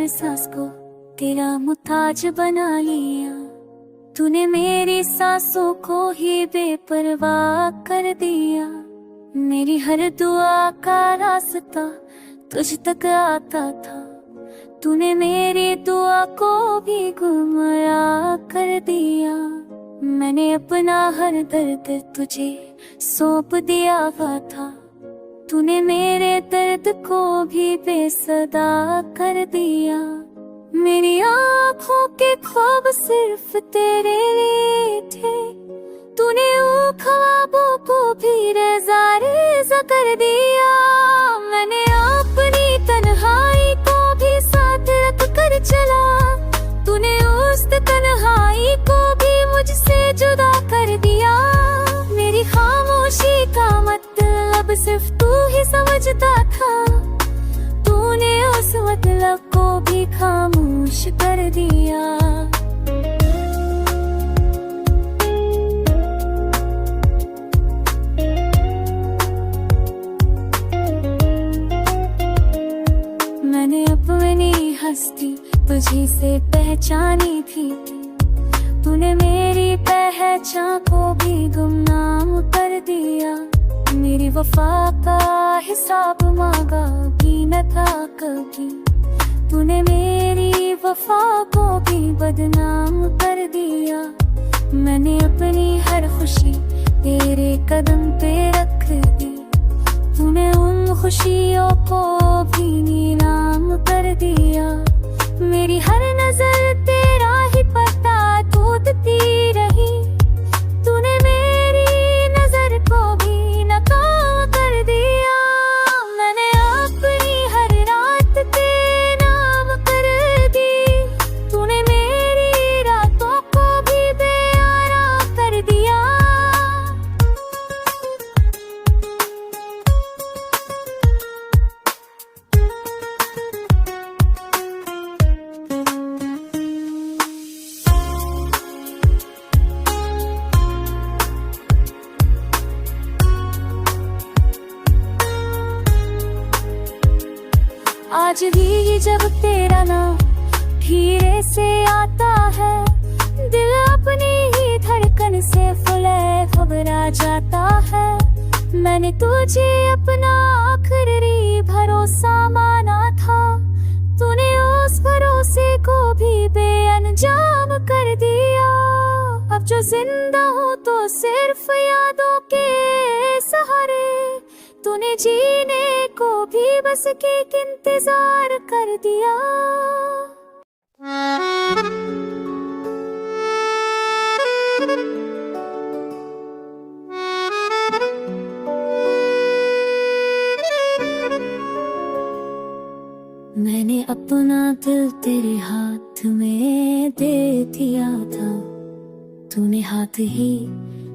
हर सांस को तेरा मुताज बना लिया। तूने मेरी सांसों को ही बेपरवाह कर दिया। मेरी हर दुआ का रास्ता तुझ तक आता था। तूने मेरी दुआ को भी गुमराह कर दिया। मैंने अपना हर दर्द तुझे सौंप दिया हुआ था। तूने मेरे दर्द को भी बेसदा कर दिया। मेरी आँखों के ख्वाब सिर्फ तेरे लिए थे। तूने उन ख्वाबों को भी रेज़ा रेज़ा कर दिया। मैंने अपनी तन्हाई को भी साथ रख कर चला। तूने उस तन्हाई को भी मुझसे जुदा कर दिया। मेरी खामोशी का मतलब सिर्फ तू ही समझता था। तूने उस मतलब को भी खामोश कर दिया। मैंने अपनी हस्ती तुझी से पहचानी थी। तूने मेरी पहचान को भी गुमनाम कर दिया। मेरी वफा का हिसाब मांगा भी न था कभी। तूने मेरी वफा को भी बदनाम कर दिया। मैंने अपनी हर खुशी तेरे कदम पे रख दी। तूने उन खुशियों को भी नीलाम कर दिया। मेरी हर नजर तेरा ही पता ढूंढती रही। तूने मेरी नजर को भी नाकाम कर दिया। मैंने अपनी हर रात तेरे नाम कर दी। तूने मेरी रातों को भी बेआराम कर दिया। आज भी जब तेरा नाम धीरे से आता है, दिल अपनी ही धड़कन से फुले घबरा जाता है। मैंने तुझे अपना आखिरी भरोसा माना था। तूने उस भरोसे को भी बेअंजाम कर दिया। अब जो जिंदा हूँ तो सिर्फ यादों के सहारे। तूने जीने को भी बस एक इंतजार कर दिया। मैंने अपना दिल तेरे हाथ में दे दिया था। तूने हाथ ही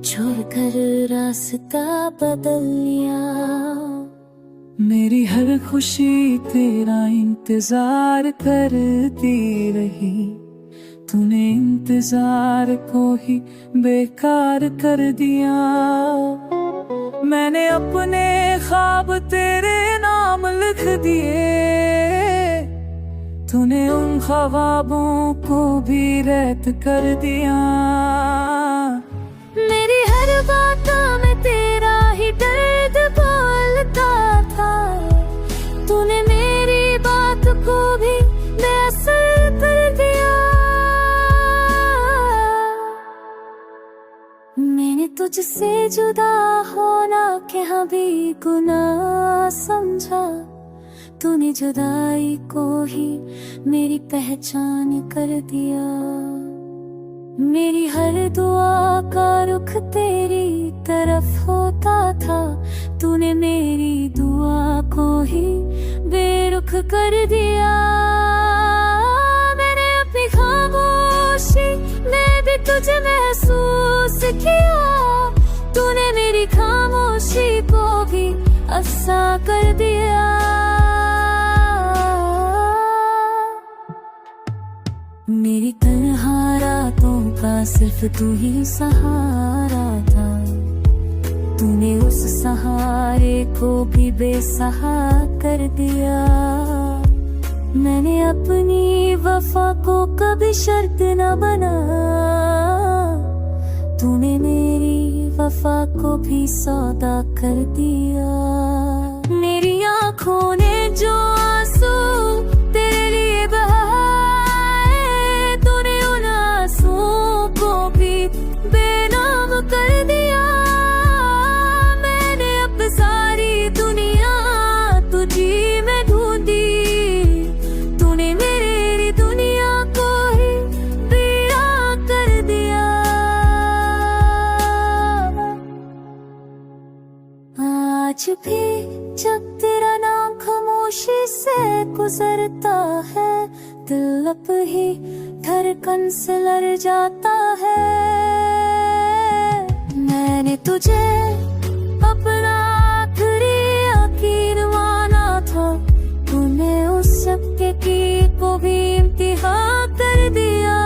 छोड़कर रास्ता बदल लिया। मेरी हर खुशी तेरा इंतजार करती रही। तूने इंतजार को ही बेकार कर दिया। मैंने अपने ख्वाब तेरे नाम लिख दिए। तूने उन ख्वाबों को भी रद्द कर दिया। मेरी हर बात में तेरा ही दर्द बोलता था। तूने मेरी बात को भी बेअसर कर दिया। मैंने तुझसे जुदा होना क्या भी गुनाह समझा। तूने जुदाई को ही मेरी पहचान कर दिया। मेरी हर दुआ का रुख तेरी तरफ होता था। तूने मेरी दुआ को ही बेरुख कर दिया। मैंने अपनी खामोशी में भी तुझे महसूस किया। तूने मेरी खामोशी को भी अफ़सा कर दिया। मेरी तन्हा रातों का सिर्फ तू ही सहारा था। तूने उस सहारे को भी बेसहारा कर दिया। मैंने अपनी वफा को कभी शर्त न बना, तूने मेरी वफा को भी सौदा कर दिया। मेरी आँखों ने जो आंसू तेरे लिए बहाए, तूने उन आंसुओं को भी बेनाम कर दिया। मैंने अब सारी दुनिया तुझी में ढूंढी, तूने मेरी दुनिया को ही वीरान कर दिया। आज भी जब तेरा नाम खामोशी से गुजरता है, दिल अब ही धड़कन से लड़ जाता है। मैंने तुझे अपना आखिरी यकीन माना था, तूने उस सत्य की को भी इम्तिहान कर दिया।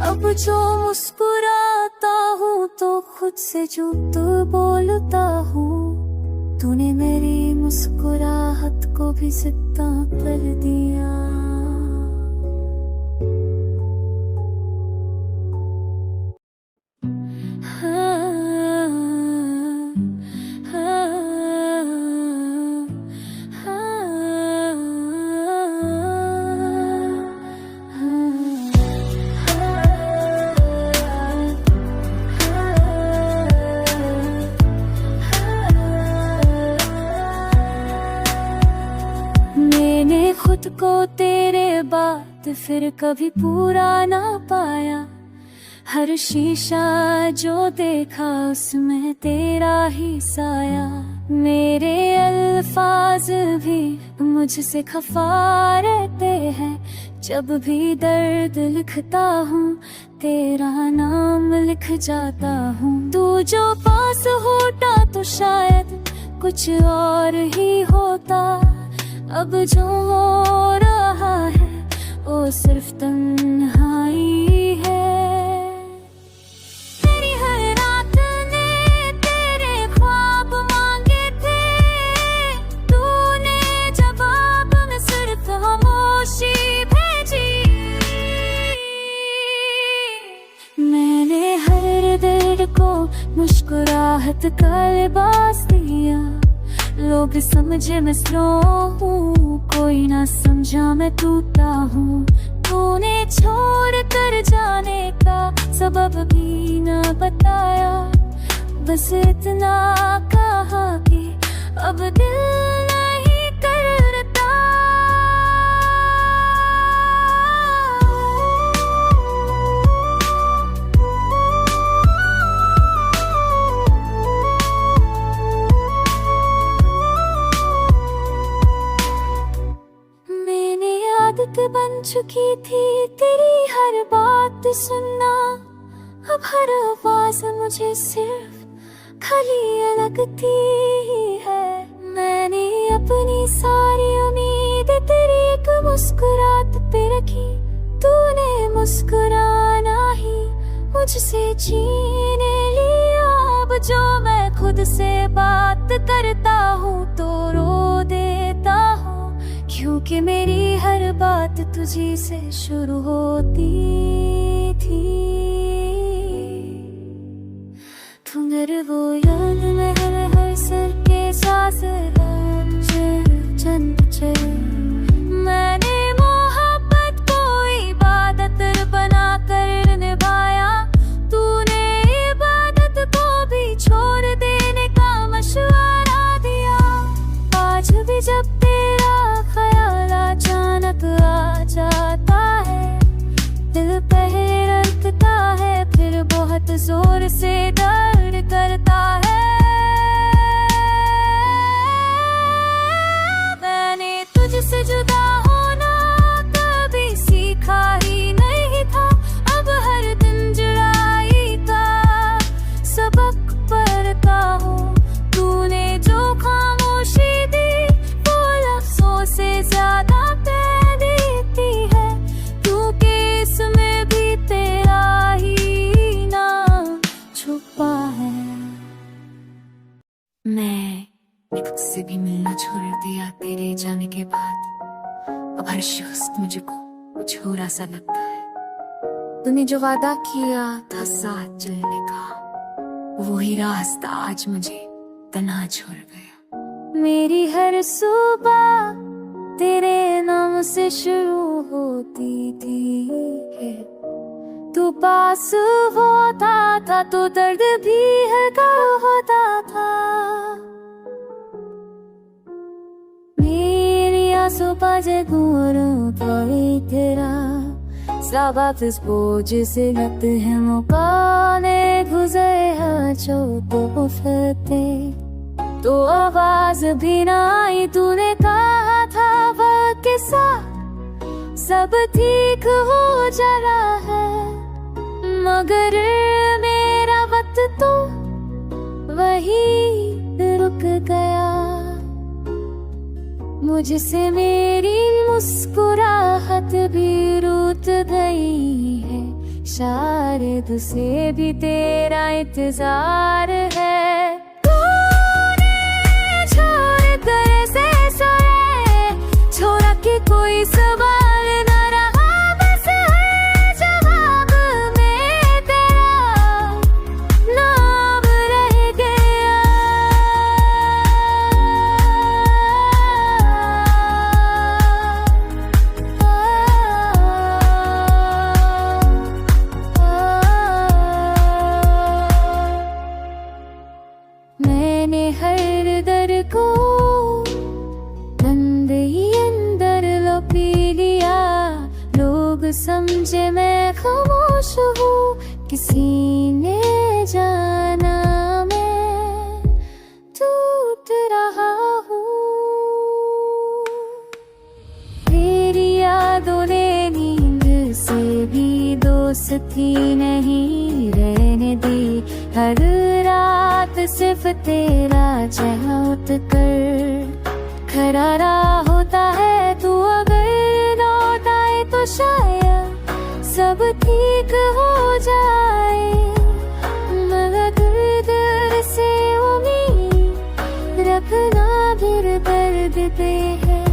अब जो मुस्कुराता हूँ तो खुद से झूठ बोलता हूँ, तूने मेरी मुस्कुराहट को भी जिंदा कर दिया। मैंने खुद को तेरे बाद फिर कभी पूरा ना पाया, हर शीशा जो देखा उसमें तेरा ही साया। मेरे अल्फाज भी मुझसे खफा रहते हैं, जब भी दर्द लिखता हूँ तेरा नाम लिख जाता हूँ। तू जो पास होता तो शायद कुछ और ही होता, अब जो हो रहा है वो सिर्फ तन्हाई है। तेरी हर रात ने तेरे ख्वाब मांगे थे, तूने जवाब में सिर्फ खामोशी भेजी। मैंने हर दर्द को मुस्कुराहट का लिबास दिया, लोग समझे मैं स्लो हूँ, कोई ना समझा मैं टूटा हूँ। तूने छोड़ कर जाने का सबब भी ना बताया, बस इतना कहा कि अब दिल नहीं करता। आदत बन चुकी थी तेरी हर बात सुनना, अब हर आवाज मुझे सिर्फ खाली लगती है। मैंने अपनी सारी उम्मीद तेरी एक मुस्कुराहट पे रखी, तूने मुस्कुराना ही मुझसे छीन लिया। अब जो मैं खुद से बात करता हूँ तो रो देता हूँ, क्योंकि मेरी हर बात तुझी से शुरू होती थी। तू मेरे वो याद में हर सर के सांस चंचल। मैंने मोहब्बत को इबादत बना कर निभाया, तूने इबादत को भी छोड़ देने का मशवरा दिया। आज भी जब तेरा ख्याल अचानक आ जाता है, दिल पहले रखता है फिर बहुत जोर से दर्द करता है। मैंने तुझसे जुदा होना कभी सीखा ही नहीं था, अब हर दिन जुड़ाई का सबक पढ़ता हूँ। तूने जो खामोशी दी वो लफ्जों से ज्यादा प्यार देती है, क्योंकि इसमें भी तेरा ही नाम छुपा है। हर शख्स मुझको कुछ हो रहा सा लगता है। तूने जो वादा किया था साथ चलने का, वही रास्ता आज मुझे तन्हा छोड़ गया। मेरी हर सुबह तेरे नाम से शुरू होती थी, तू पास होता था तो दर्द भी हल्का होता था। मेरी आंसू बाजे गुरु भाई तेरा Sabahsız boğucusu attığım o bane गुजरे हाथों को फते, तो आवाज भी ना आई। तूने कहा था वक्त के साथ सब ठीक हो जा रहा है, मगर मेरा वक्त तो वही रुक गया। मुझसे मेरी मुस्कुराहट भी रूठ गई है, शायद उसे भी तेरा इंतजार है। तूने छोड़ कर से सोए, छोड़ा कि कोई सवाल न रहा, बस हर जवाब में तेरा नाम रह गया। मैंने हर दर को अंदर ही अंदर लो पी लिया, लोग समझे मैं खामोश हूँ, किसी ने जाना मैं टूट रहा हूँ। तेरी यादों ने नींद से भी दोस्ती नहीं रहने दी, हर रात सिर्फ तेरा चेहरा कर खरा होता है। तू अगर लौट आए तो शायद सब ठीक हो जाए, मगर दर्द से उम्मीद रखना फिर दर्द पे है।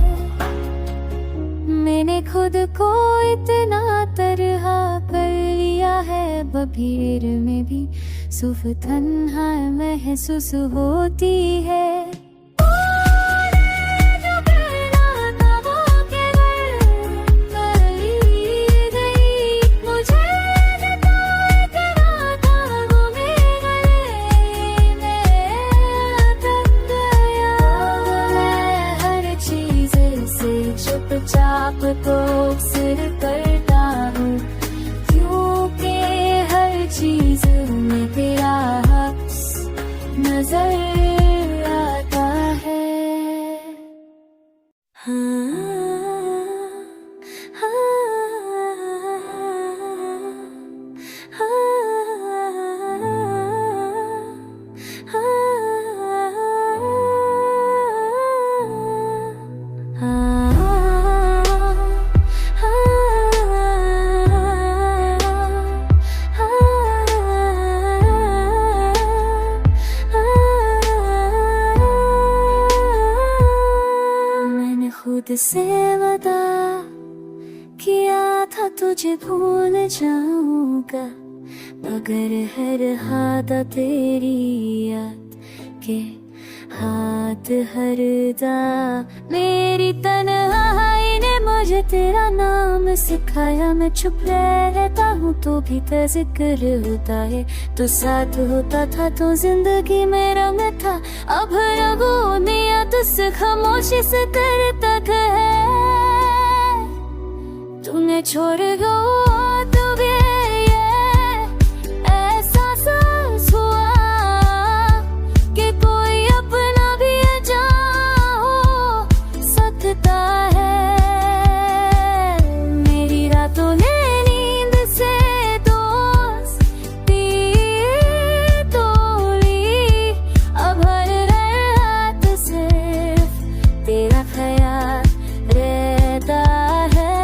मैंने खुद को इतना तरहा कर लिया है, भीड़ में भी सुफ तन्हा महसूस होती है। चुपचाप तो सिर करता हूँ, क्योंकि हर चीज में तेरा हक्स नजर आता है। खुद से वादा किया था तुझे भूल जाऊंगा, मगर हर हाथ तेरी याद के हाथ हरदा। मेरी तन्हाई ने मुझे तेरा नाम सिखाया, मैं चुप रहता हूँ तो भी जिक्र होता है। तो साथ होता था तो जिंदगी में रंग था, अब रंगों में तुझसे खामोशी से करता है। तूने छोड़ गो तो भी ये एहसास हुआ कि कोई अपना भी अजान हो सकता है। मेरी रातों ने नींद से दोस्ती तोड़ी, अब हर रात सिर्फ तेरा ख्याल रहता है।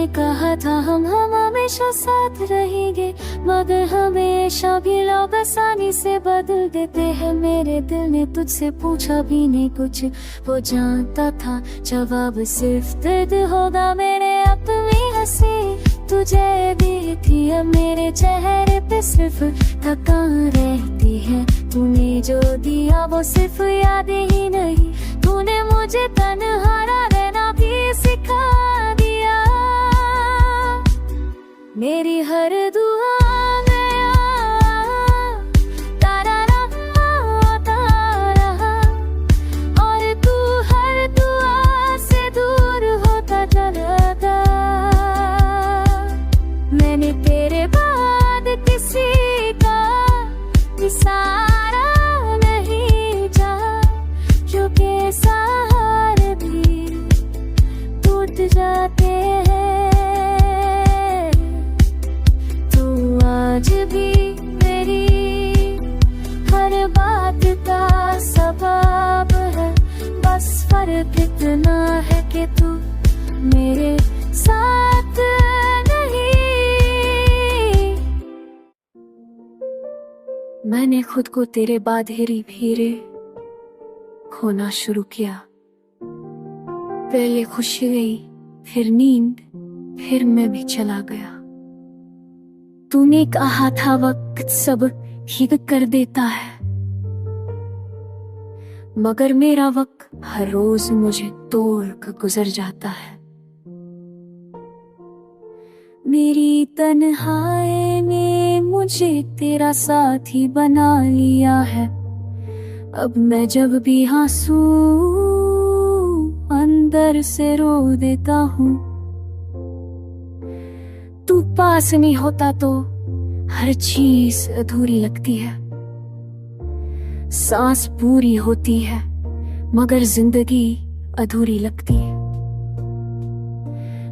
तूने कहा था हम हमेशा साथ रहेंगे, मगर हमेशा भी लोग आसानी से बदल देते हैं। मेरे दिल ने तुझसे पूछा भी नहीं कुछ, वो जानता था जवाब सिर्फ दर्द होगा। मेरे अपनी हंसी तुझे दी थी, अब मेरे चेहरे पे सिर्फ थकान रहती है। तूने जो दिया वो सिर्फ यादें ही नहीं, तूने मुझे तन्हा रहना भी सिखा दिया। मेरी हर दुआ में तारा रहा, और तू हर दुआ से दूर होता चला था। मैंने तेरे बाद किसी का सहारा नहीं चाहा, क्योंकि सहारे भी टूट जाते हैं। तू आज भी मेरी हर बात का सबब है, बस फर्क इतना है कि तू मेरे साथ नहीं। मैंने खुद को तेरे बाद धीरे धीरे खोना शुरू किया। पहले खुशी गई, फिर नींद, फिर मैं भी चला गया। तूने कहा था वक्त सब ठीक कर देता है, मगर मेरा वक्त हर रोज मुझे तोड़ कर गुजर जाता है। मेरी तन्हाई ने मुझे तेरा साथी बना लिया है। अब मैं जब भी हंसू अंदर से रो देता हूँ। तू पास नहीं होता तो हर चीज अधूरी लगती है। सांस पूरी होती है मगर जिंदगी अधूरी लगती है।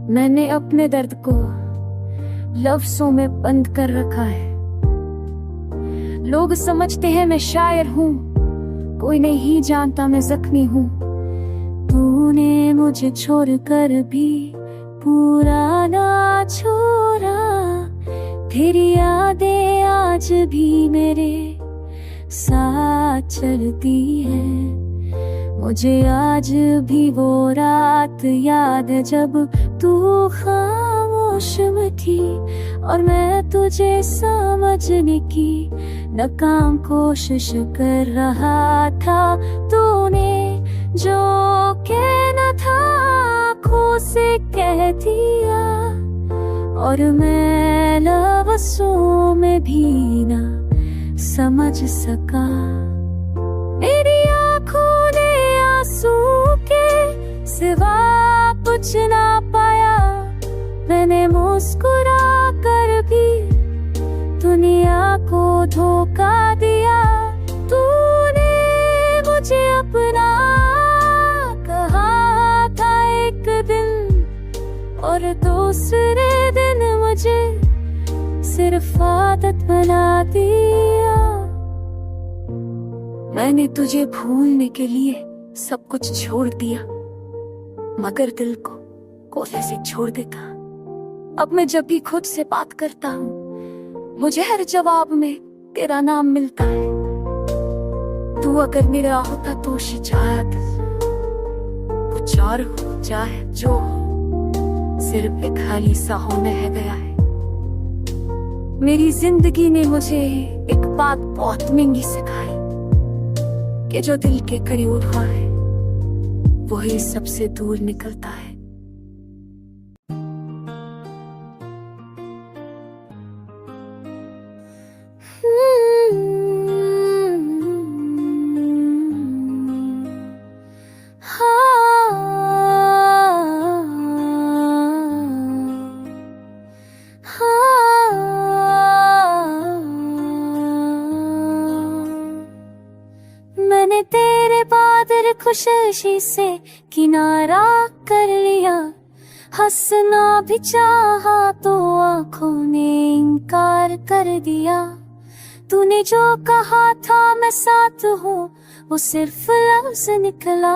मैंने अपने दर्द को लफ्जों में बंद कर रखा है। लोग समझते हैं मैं शायर हूँ, कोई नहीं जानता मैं जख्मी हूँ। तूने मुझे छोड़कर भी पूरा ना छोड़ा, तेरी यादें आज भी मेरे साथ चलती है। मुझे आज भी वो रात याद है जब तू खामोश में थी और मैं तुझे समझने की नाकाम कोशिश कर रहा था। तूने जो कहना था आँखों से कह दिया और मैं लफ्ज़ों में भी ना समझ सका। मेरी आँखों ने आंसू के सिवा कुछ ना पाया। मैंने मुस्कुरा कर भी दुनिया को धोखा दिया। तूने मुझे अपना कहा था एक दिन और दूसरे दिन मुझे सिर्फ आदत बना दिया। मैंने तुझे भूलने के लिए सब कुछ छोड़ दिया, मगर दिल को कोसे से छोड़ देता। अब मैं जब भी खुद से बात करता हूँ मुझे हर जवाब में तेरा नाम मिलता है। तू अगर मेरा होता तो शायद कुछ और हो जाए जो हो, सिर्फ एक खाली सा होने है गया है। मेरी जिंदगी ने मुझे एक बात बहुत महंगी सिखाई कि जो दिल के करीब उठा है वही सबसे दूर निकलता है। मैंने तेरे बादल खुशी से किनारा कर लिया। हंसना भी चाहा तो आंखों ने इनकार कर दिया। तूने जो कहा था मैं साथ हूँ वो सिर्फ लफ्ज निकला।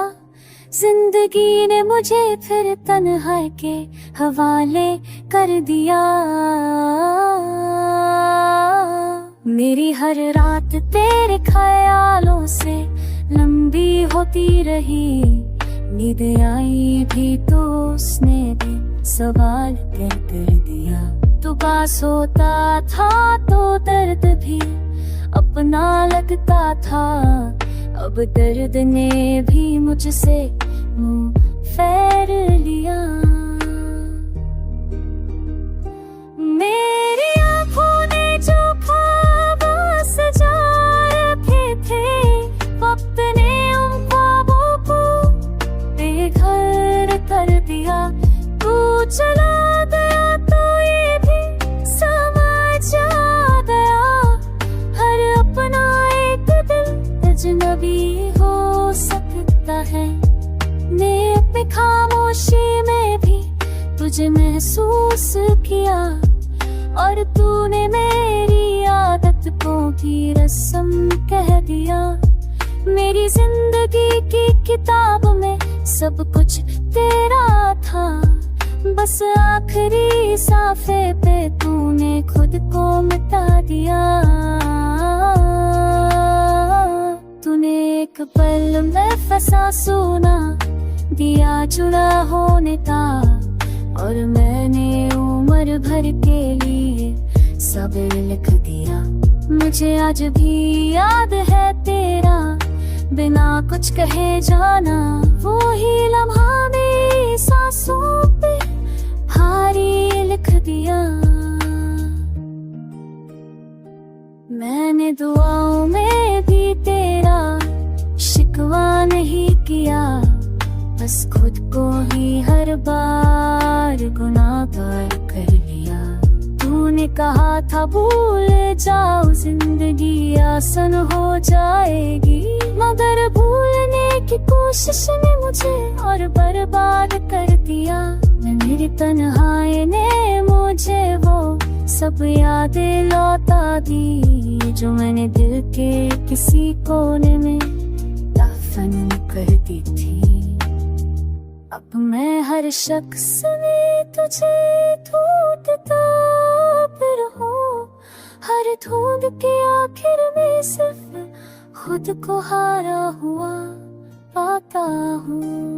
जिंदगी ने मुझे फिर तन्हाई के हवाले कर दिया। मेरी हर रात तेरे ख्यालों से लंबी होती रही, नींद आई भी तो उसने भी सवाल कर दिया। तू पास होता था तो दर्द भी अपना लगता था, अब दर्द ने भी मुझसे मुंह फेर लिया। मेरी आंखों ने जो ख्वाब सजा रखे थे, वक्त ने उन ख्वाबों को बेघर कर दिया। तू चला गया तो ये भी समझ आ गया, हर अपना एक दिल अजनबी हो सकता है। मैं अपनी खामोशी में भी तुझे महसूस किया, और तूने मेरी आदत को भी रस्म कह दिया। मेरी जिंदगी की किताब में सब कुछ तेरा था, बस आखिरी साफे पे तूने खुद को मिटा दिया। तूने एक पल में फंसा सोना दिया जुड़ा होने का, और मैंने उम्र भर के लिए सब लिख दिया। मुझे आज भी याद है तेरा बिना कुछ कहे जाना, वो ही लम्हा मेरी सांसों पे भारी लिख दिया। मैंने दुआओं में भी तेरा शिकवा नहीं किया, बस खुद को ही हर बार गुनाहगार कर लिया। तूने कहा था भूल जाओ जिंदगी आसान हो जाएगी, मगर भूलने की कोशिश ने मुझे और बर्बाद कर दिया। मेरी तन्हाई ने मुझे वो सब यादें लौटा दी, जो मैंने दिल के किसी कोने में दफन कर दी थी। अब मैं हर शख्स में तुझे ढूंढता फिर हूँ, हर ढूंढ के आखिर में सिर्फ खुद को हारा हुआ पाता हूँ।